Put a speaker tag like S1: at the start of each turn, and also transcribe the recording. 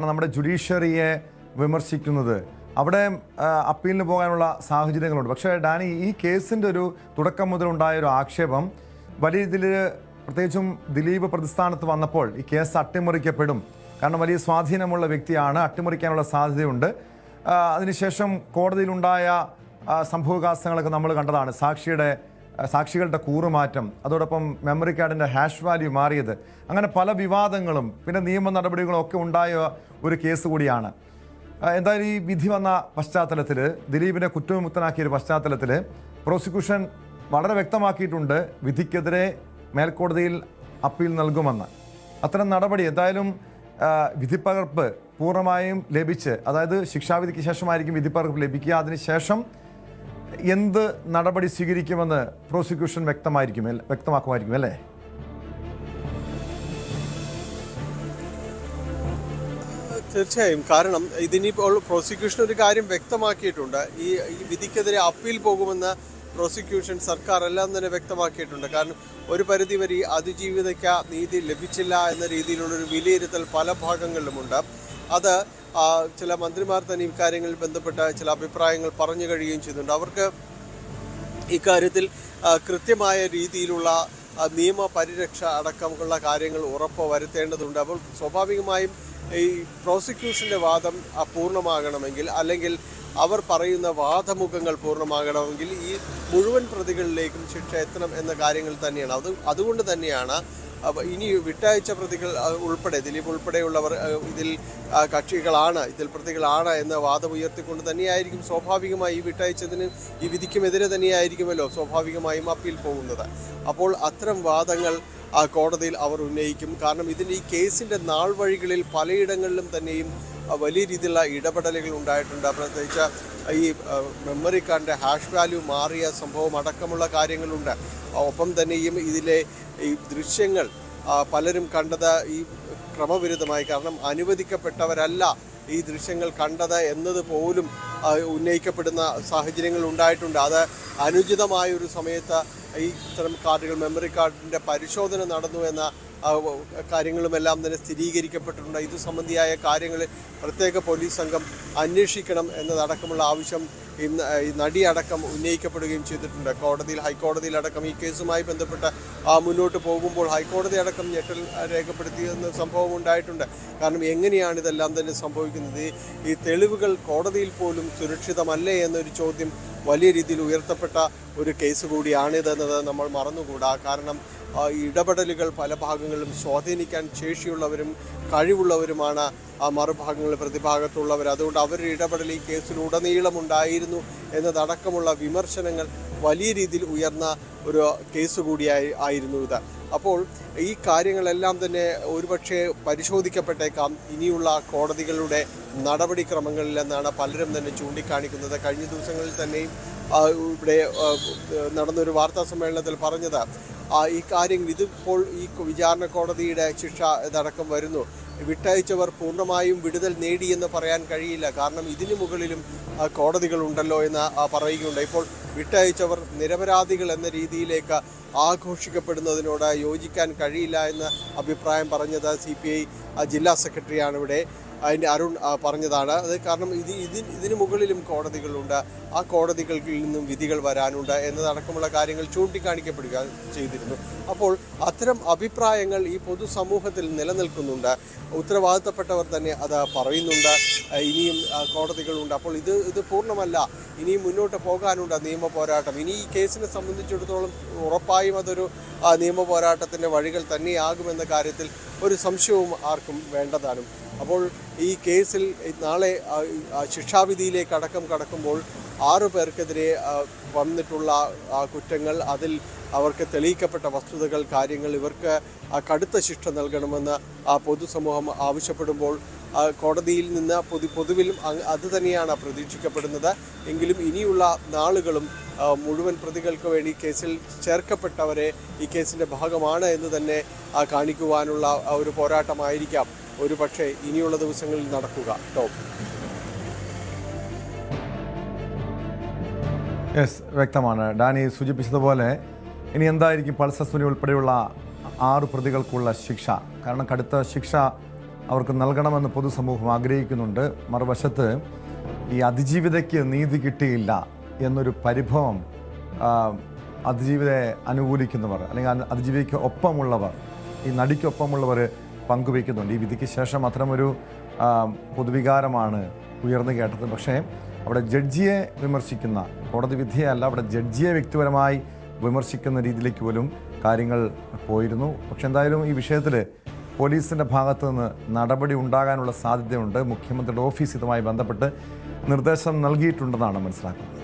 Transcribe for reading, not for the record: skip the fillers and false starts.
S1: നമ്മുടെ ജുഡീഷ്യറിയെ വിമർശിക്കുന്നത് അവിടെ അപ്പീലിന് പോകാനുള്ള സാഹചര്യങ്ങളുണ്ട്. പക്ഷേ ഡാനി, ഈ കേസിൻ്റെ ഒരു തുടക്കം മുതലുണ്ടായ ഒരു ആക്ഷേപം വലിയ രീതിയിൽ, പ്രത്യേകിച്ചും ദിലീപ് പ്രതിസ്ഥാനത്ത് വന്നപ്പോൾ ഈ കേസ് അട്ടിമറിക്കപ്പെടും, കാരണം വലിയ സ്വാധീനമുള്ള വ്യക്തിയാണ്, അട്ടിമറിക്കാനുള്ള സാധ്യതയുണ്ട്. അതിനുശേഷം കോടതിയിലുണ്ടായ സംഭവവികാസങ്ങളൊക്കെ നമ്മൾ കണ്ടതാണ്. സാക്ഷികളുടെ കൂറുമാറ്റം, അതോടൊപ്പം മെമ്മറി കാർഡിൻ്റെ ഹാഷ് വാല്യൂ മാറിയത്, അങ്ങനെ പല വിവാദങ്ങളും പിന്നെ നിയമ നടപടികളും ഒക്കെ ഉണ്ടായ ഒരു കേസ് കൂടിയാണ്. എന്തായാലും ഈ വിധി വന്ന പശ്ചാത്തലത്തിൽ, ദിലീപിനെ കുറ്റവിമുക്തനാക്കിയ ഒരു പശ്ചാത്തലത്തിൽ പ്രോസിക്യൂഷൻ വളരെ വ്യക്തമാക്കിയിട്ടുണ്ട് വിധിക്കെതിരെ മേൽക്കോടതിയിൽ അപ്പീൽ നൽകുമെന്ന്. അത്തരം നടപടി എന്തായാലും വിധിപ്പകർപ്പ് പൂർണ്ണമായും ലഭിച്ച്, അതായത് ശിക്ഷാവിധിക്ക് ശേഷമായിരിക്കും വിധിപ്പകർപ്പ് ലഭിക്കുക. അതിനുശേഷം എന്ത് നടപടി സ്വീകരിക്കുമെന്ന് പ്രോസിക്യൂഷൻ വ്യക്തമാക്കുമായിരിക്കും അല്ലേ?
S2: തീർച്ചയായും. കാരണം ഇതിനിപ്പോൾ പ്രോസിക്യൂഷൻ ഒരു കാര്യം വ്യക്തമാക്കിയിട്ടുണ്ട്. ഈ വിധിക്കെതിരെ അപ്പീൽ പോകുമെന്ന് പ്രോസിക്യൂഷൻ, സർക്കാർ എല്ലാം തന്നെ വ്യക്തമാക്കിയിട്ടുണ്ട്. കാരണം ഒരു പരിധിവരെ അതിജീവിതയ്ക്ക് നീതി ലഭിച്ചില്ല എന്ന രീതിയിലുള്ളൊരു വിലയിരുത്തൽ പല ഭാഗങ്ങളിലുമുണ്ട്. അത് ചില മന്ത്രിമാർ തന്നെ ഇക്കാര്യങ്ങളിൽ ബന്ധപ്പെട്ട ചില അഭിപ്രായങ്ങൾ പറഞ്ഞു കഴിയുകയും ചെയ്തിട്ടുണ്ട്. അവർക്ക് ഇക്കാര്യത്തിൽ കൃത്യമായ രീതിയിലുള്ള നിയമ പരിരക്ഷ അടക്കമുള്ള കാര്യങ്ങൾ ഉറപ്പ് വരുത്തേണ്ടതുണ്ട്. അപ്പോൾ സ്വാഭാവികമായും ഈ പ്രോസിക്യൂഷൻ്റെ വാദം പൂർണ്ണമാകണമെങ്കിൽ, അല്ലെങ്കിൽ അവർ പറയുന്ന വാദമുഖങ്ങൾ പൂർണ്ണമാകണമെങ്കിൽ ഈ മുഴുവൻ പ്രതികളിലേക്കും ശിക്ഷ എത്തണം എന്ന കാര്യങ്ങൾ തന്നെയാണ്. അതുകൊണ്ട് തന്നെയാണ് ഇനി വിട്ടയച്ച പ്രതികൾ ഉൾപ്പെടെ, ദിലീപ് ഉൾപ്പെടെയുള്ളവർ ഇതിൽ കക്ഷികളാണ്, ഇതിൽ പ്രതികളാണ് എന്ന വാദം ഉയർത്തിക്കൊണ്ട് തന്നെയായിരിക്കും സ്വാഭാവികമായി ഈ വിട്ടയച്ചതിന് ഈ വിധിക്കുമെതിരെ തന്നെയായിരിക്കുമല്ലോ സ്വാഭാവികമായും അപ്പീൽ പോകുന്നത്. അപ്പോൾ അത്തരം വാദങ്ങൾ കോടതിയിൽ അവർ ഉന്നയിക്കും. കാരണം ഇതിൻ്റെ ഈ കേസിൻ്റെ നാൾ വഴികളിൽ പലയിടങ്ങളിലും തന്നെയും വലിയ രീതിയിലുള്ള ഇടപെടലുകൾ ഉണ്ടായിട്ടുണ്ട്. പ്രത്യേകിച്ച് ഈ മെമ്മറി കാർഡിൻ്റെ ഹാഷ് വാല്യൂ മാറിയ സംഭവം അടക്കമുള്ള കാര്യങ്ങളുണ്ട്. ഒപ്പം തന്നെയും ഇതിലെ ഈ ദൃശ്യങ്ങൾ പലരും കണ്ടത് ഈ ക്രമവിരുദ്ധമായി, കാരണം അനുവദിക്കപ്പെട്ടവരല്ല ഈ ദൃശ്യങ്ങൾ കണ്ടത് എന്നത് പോലും ഉന്നയിക്കപ്പെടുന്ന സാഹചര്യങ്ങൾ ഉണ്ടായിട്ടുണ്ട്. അത് അനുചിതമായ ഒരു സമയത്ത് ഈ ഇത്തരം കാർഡുകൾ, മെമ്മറി കാർഡിൻ്റെ പരിശോധന നടന്നു എന്ന കാര്യങ്ങളുമെല്ലാം തന്നെ സ്ഥിരീകരിക്കപ്പെട്ടിട്ടുണ്ട്. ഇത് സംബന്ധിയായ കാര്യങ്ങൾ പ്രത്യേക പോലീസ് സംഘം അന്വേഷിക്കണം എന്നതടക്കമുള്ള ആവശ്യം ഈ നടിയടക്കം ഉന്നയിക്കപ്പെടുകയും ചെയ്തിട്ടുണ്ട്. ഹൈക്കോടതിയിലടക്കം ഈ കേസുമായി ബന്ധപ്പെട്ട് മുന്നോട്ട് പോകുമ്പോൾ ഹൈക്കോടതി അടക്കം ഞെട്ടൽ രേഖപ്പെടുത്തിയെന്ന സംഭവം ഉണ്ടായിട്ടുണ്ട്. കാരണം എങ്ങനെയാണ് ഇതെല്ലാം തന്നെ സംഭവിക്കുന്നത്? ഈ തെളിവുകൾ കോടതിയിൽ പോലും സുരക്ഷിതമല്ലേ എന്നൊരു ചോദ്യം വലിയ രീതിയിൽ ഉയർത്തപ്പെട്ട ഒരു കേസ് കൂടിയാണിതെന്നത് നമ്മൾ മറന്നുകൂടാ. കാരണം ഇടപെടലുകൾ പല ഭാഗങ്ങളിലും സ്വാധീനിക്കാൻ ശേഷിയുള്ളവരും കഴിവുള്ളവരുമാണ് മറുഭാഗങ്ങളിൽ പ്രതിഭാഗത്തുള്ളവർ. അതുകൊണ്ട് അവരുടെ ഇടപെടൽ ഈ കേസിലുടനീളം ഉണ്ടായിരുന്നു എന്നതടക്കമുള്ള വിമർശനങ്ങൾ വലിയ രീതിയിൽ ഉയർന്ന ഒരു കേസ് കൂടിയായിരുന്നു ഇത്. അപ്പോൾ ഈ കാര്യങ്ങളെല്ലാം തന്നെ ഒരുപക്ഷെ പരിശോധിക്കപ്പെട്ടേക്കാം ഇനിയുള്ള കോടതികളുടെ നടപടിക്രമങ്ങളിലെന്നാണ് പലരും തന്നെ ചൂണ്ടിക്കാണിക്കുന്നത്. കഴിഞ്ഞ ദിവസങ്ങളിൽ തന്നെയും ഇവിടെ നടന്നൊരു വാർത്താ സമ്മേളനത്തിൽ പറഞ്ഞത് ഈ കാര്യങ്ങൾ, ഇതിപ്പോൾ ഈ വിചാരണ കോടതിയുടെ ശിക്ഷ ഇതടക്കം വരുന്നു. വിട്ടയച്ചവർ പൂർണ്ണമായും വിടുതൽ നേടിയെന്ന് പറയാൻ കഴിയില്ല. കാരണം ഇതിനു മുകളിലും കോടതികളുണ്ടല്ലോ എന്ന് പറയുകയുണ്ട്. ഇപ്പോൾ വിട്ടയച്ചവർ നിരപരാധികൾ എന്ന രീതിയിലേക്ക് ആഘോഷിക്കപ്പെടുന്നതിനോട് യോജിക്കാൻ കഴിയില്ല എന്ന് അഭിപ്രായം പറഞ്ഞത് CPI ജില്ലാ സെക്രട്ടറിയാണ് ഇവിടെ, അതിൻ്റെ അരുൺ പറഞ്ഞതാണ്. അത് കാരണം ഇതിനു മുകളിലും കോടതികളുണ്ട്, ആ കോടതികളിൽ നിന്നും വിധികൾ വരാനുണ്ട് എന്നതടക്കമുള്ള കാര്യങ്ങൾ ചൂണ്ടിക്കാണിക്കപ്പെടുക ചെയ്തിരുന്നു. അപ്പോൾ അത്തരം അഭിപ്രായങ്ങൾ ഈ പൊതുസമൂഹത്തിൽ നിലനിൽക്കുന്നുണ്ട്. ഉത്തരവാദിത്തപ്പെട്ടവർ തന്നെ അത് പറയുന്നുണ്ട്. ഇനിയും കോടതികളുണ്ട്. അപ്പോൾ ഇത് പൂർണ്ണമല്ല, ഇനിയും മുന്നോട്ട് പോകാനുണ്ട് നിയമ പോരാട്ടം. ഇനി ഈ കേസിനെ സംബന്ധിച്ചിടത്തോളം ഉറപ്പായും അതൊരു നിയമ പോരാട്ടത്തിൻ്റെ വഴികൾ തന്നെയാകുമെന്ന കാര്യത്തിൽ ഒരു സംശയവും ആർക്കും വേണ്ടതാനും. അപ്പോൾ ഈ കേസിൽ നാളെ ശിക്ഷാവിധിയിലേക്ക് അടക്കം കടക്കുമ്പോൾ 6 പേർക്കെതിരെ വന്നിട്ടുള്ള കുറ്റങ്ങൾ, അതിൽ അവർക്ക് തെളിയിക്കപ്പെട്ട വസ്തുതകൾ, കാര്യങ്ങൾ, ഇവർക്ക് കടുത്ത ശിക്ഷ നൽകണമെന്ന് പൊതുസമൂഹം ആവശ്യപ്പെടുമ്പോൾ കോടതിയിൽ നിന്ന് പൊതുവിലും അത് തന്നെയാണ് പ്രതീക്ഷിക്കപ്പെടുന്നത്. എങ്കിലും ഇനിയുള്ള നാളുകളും മുഴുവൻ പ്രതികൾക്ക് വേണ്ടി കേസിൽ ചേർക്കപ്പെട്ടവരെ ഈ കേസിൻ്റെ ഭാഗമാണ് എന്ന് തന്നെ കാണിക്കുവാനുള്ള ഒരു പോരാട്ടമായിരിക്കാം ഒരു പക്ഷേ ഇനിയുള്ള ദിവസങ്ങളിൽ നടക്കുക.
S1: വ്യക്തമാണ് ഡാനി സൂചിപ്പിച്ചതുപോലെ. ഇനി എന്തായിരിക്കും പൾസർ സുനി ഉൾപ്പെടെയുള്ള 6 പ്രതികൾക്കുള്ള ശിക്ഷ? കാരണം കടുത്ത ശിക്ഷ അവർക്ക് നൽകണമെന്ന് പൊതുസമൂഹം ആഗ്രഹിക്കുന്നുണ്ട്. മറുവശത്ത് ഈ അതിജീവിതയ്ക്ക് നീതി കിട്ടിയില്ല എന്നൊരു പരിഭവം അതിജീവിതയെ അനുകൂലിക്കുന്നവർ അല്ലെങ്കിൽ അതിജീവിതയ്ക്ക് ഒപ്പമുള്ളവർ, ഈ നടിക്കൊപ്പമുള്ളവർ പങ്കുവയ്ക്കുന്നുണ്ട്. ഈ വിധിക്ക് ശേഷം അത്തരമൊരു പൊതുവികാരമാണ് ഉയർന്നു കേട്ടത്. പക്ഷേ അവിടെ ജഡ്ജിയെ വിമർശിക്കുന്ന, കോടതി വിധിയല്ല, അവിടെ ജഡ്ജിയെ വ്യക്തിപരമായി വിമർശിക്കുന്ന രീതിയിലേക്ക് പോലും കാര്യങ്ങൾ പോയിരുന്നു. പക്ഷെ എന്തായാലും ഈ വിഷയത്തിൽ പോലീസിൻ്റെ ഭാഗത്തു നിന്ന് നടപടി ഉണ്ടാകാനുള്ള സാധ്യതയുണ്ട്. മുഖ്യമന്ത്രിയുടെ ഓഫീസ് ഇതുമായി ബന്ധപ്പെട്ട് നിർദ്ദേശം നൽകിയിട്ടുണ്ടെന്നാണ് മനസ്സിലാക്കുന്നത്.